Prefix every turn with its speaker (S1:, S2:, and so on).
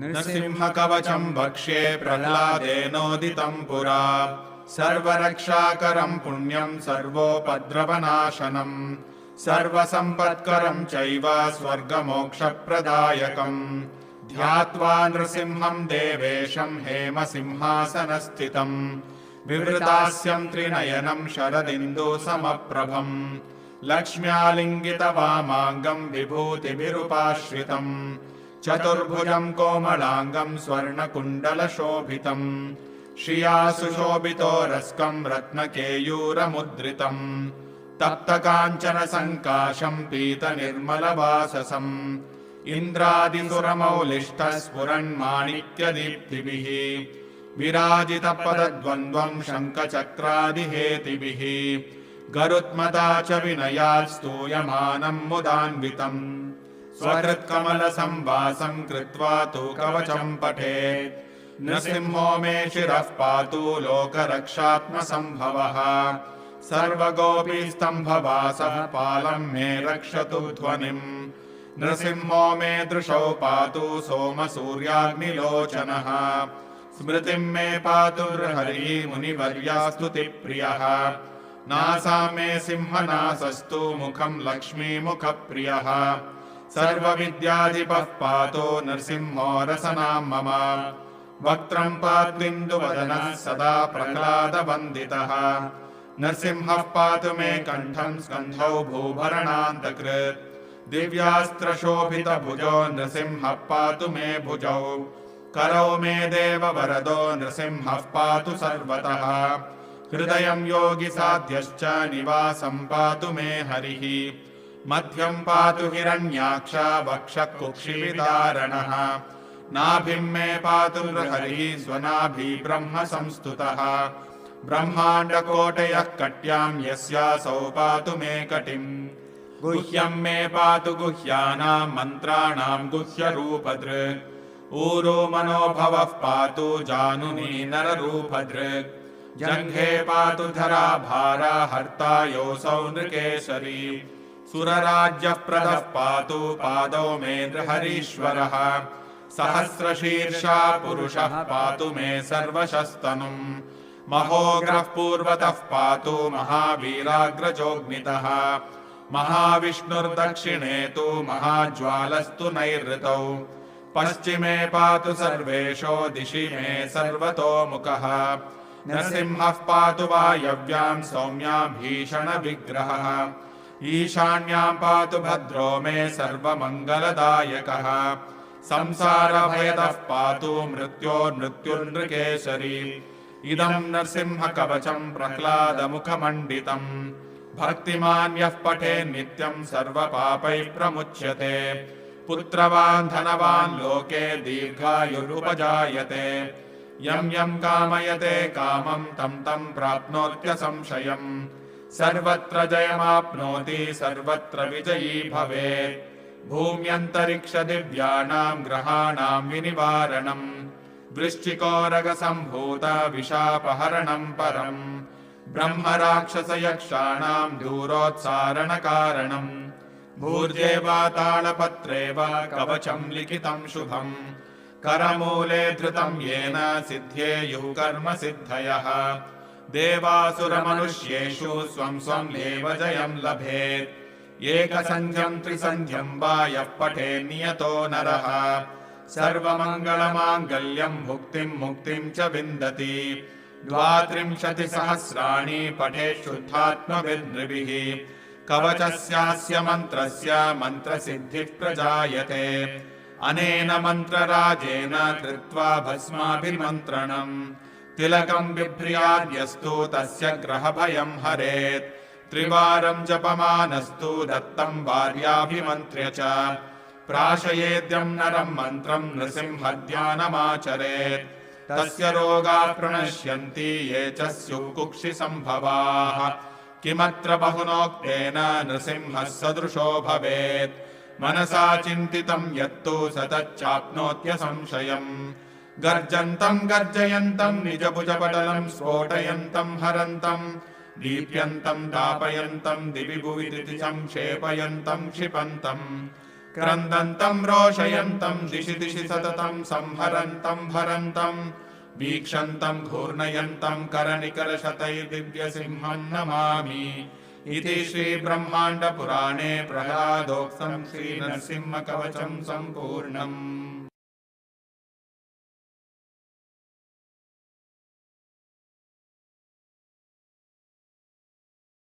S1: नृसिंहकवचं वक्ष्ये प्रह्लादेनोदितं पुरा सर्वरक्षाकरं पुण्यं सर्वोपद्रवनाशनं सर्वसम्पत्करं चैव स्वर्गमोक्षप्रदायकम् ध्यात्वा नृसिंहं देवेशं हेमसिंहासनस्थितम् विवृतास्यं त्रिनयनं शरदिन्दुसमप्रभम् लक्ष्म्यालिङ्गितवामाङ्गं विभूतिभिरुपाश्रितम् चतुर्भुजं कोमलाङ्गं स्वर्णकुण्डलशोभितम् श्रिया सुशोभितोरस्कं रत्नकेयूरमुद्रितम् तप्तकाञ्चनसङ्काशं पीतनिर्मलवाससम् इन्द्रादिसुरमौलिष्ठः स्फुरन्माणिक्यदीप्तिभिः विराजितपदद्वन्द्वं शङ्खचक्रादिहेतिभिः गरुत्मता च विनयात् स्तूयमानं मुदान्वितम् स्वहृत्कमलसंवासं कृत्वा तु कवचं पठेत् नृसिंहो मे शिरः पातु लोकरक्षात्मसम्भवः सर्वगोपीस्तम्भवासः पालं मे रक्षतु ध्वनिम् नृसिंहो मे दृशौ पातु सोमसूर्याग्निलोचनः स्मृतिं मे पातु हरिः मुनिवर्यास्तुतिप्रियः नासा मे सिंहनासस्तु मुखं लक्ष्मीमुखप्रियः सर्वविद्याधिपः पातु नृसिंहो रसनां मम वक्त्रं पात्विन्दुवदनः सदा प्रह्लादवन्दितः नृसिंहः पातु मे कण्ठं स्कन्धौ भूभरणान्तकृत् दिव्यास्त्रशोभितभुजो नृसिंहः पातु मे भुजौ करौ मे देववरदो नृसिंहः पातु सर्वतः हृदयं योगिसाध्यश्च निवासं पातु मे हरिः मध्यं पातु हिरण्याक्ष वक्षः कुक्षिविदारणः नाभिं मे पातु हरिः स्वनाभि ब्रह्म संस्तुतः ब्रह्माण्डकोटयः कट्यां यस्यासौ पातु मे कटिम् गुह्यं मे पातु गुह्यानां मन्त्राणां गुह्यरूपदृक् ऊरो मनोभवः पातु जानुनी नररूपदृक् जङ्घे पातु धरा भारा हर्ता योऽसौ नृकेसरी सुरराज्यप्रदः पातु पादौ मे नृहरीश्वरः सहस्रशीर्षा पुरुषः पातु मे सर्वशस्तनुम् महोग्रः पूर्वतः पातु महावीराग्रजोऽग्नितः महाविष्णुर्दक्षिणे तु महाज्वालस्तु नैऋतौ पश्चिमे पातु सर्वेशो दिशि मे सर्वतोमुखः नृसिंहः पातु वायव्यां सौम्या भीषणविग्रहः ईशान्यां पातु भद्रो मे सर्वमङ्गलदायकः संसारभयतः पातु मृत्योर्मृत्युर्नृकेसरी इदं नृसिंहकवचं प्रह्लादमुखमण्डितम् भक्तिमान् यः पठेत् नित्यं सर्वपापैः प्रमुच्यते पुत्रवान् धनवान् लोके दीर्घायुरुपजायते यं यं कामयते कामं तं तं प्राप्नोत्यसंशयम् सर्वत्र जयमाप्नोति सर्वत्र विजयी भवेत् भूम्यन्तरिक्षदिव्यानां ग्रहाणां विनिवारणम् वृश्चिकोरगसम्भूत विशापहरणं परम् ब्रह्मराक्षसयक्षाणां दूरोत्सारणकारणम् भूर्जे वा तालपत्रे वा कवचं लिखितं शुभम् करमूले धृतं येन सिद्ध्येयुः कर्मसिद्धयः देवासुरमनुष्येषु स्वं स्वं एव जयं लभेत् एकसन्ध्यं त्रिसन्ध्यं वा यः पठेत् नियतो नरः सर्वमङ्गलमाङ्गल्यं भुक्तिं मुक्तिं च विन्दति 32 सहस्राणि पठेत् शुद्धात्मभिर्नृभिः कवचस्यास्य मन्त्रस्य मन्त्रसिद्धिः प्रजायते अनेन मन्त्रराजेन कृत्वा भस्माभिमन्त्रणम् तिलकं बिभ्र्याद्यस्तु तस्य ग्रहभयं हरेत् त्रिवारं जपमानस्तु दत्तं भार्याभिमन्त्र्य च प्राशयेद्यं नरं मन्त्रं नृसिंहध्यानमाचरेत् तस्य रोगाः प्रणश्यन्ति ये च स्युः कुक्षिसम्भवाः किमत्र बहुनोक्तेन नृसिंहः सदृशो भवेत् मनसा चिन्तितं यत्तु स तच्चाप्नोत्यसंशयम् गर्जन्तं गर्जयन्तं निजभुजपटलं स्फोटयन्तं हरन्तं दीप्यन्तं दापयन्तं दिवि भुवि दिशं क्षेपयन्तं क्षिपन्तं क्रन्दन्तम् रोषयन्तम् दिशि दिशि सततम् संहरन्तम् भरन्तम् वीक्षन्तम् घूर्णयन्तम् करनिकरशतैर्दिव्यसिंहम् नमामि इति श्रीब्रह्माण्डपुराणे प्रह्लादोक्तम् श्रीनरसिंहकवचम् सम्पूर्णम्।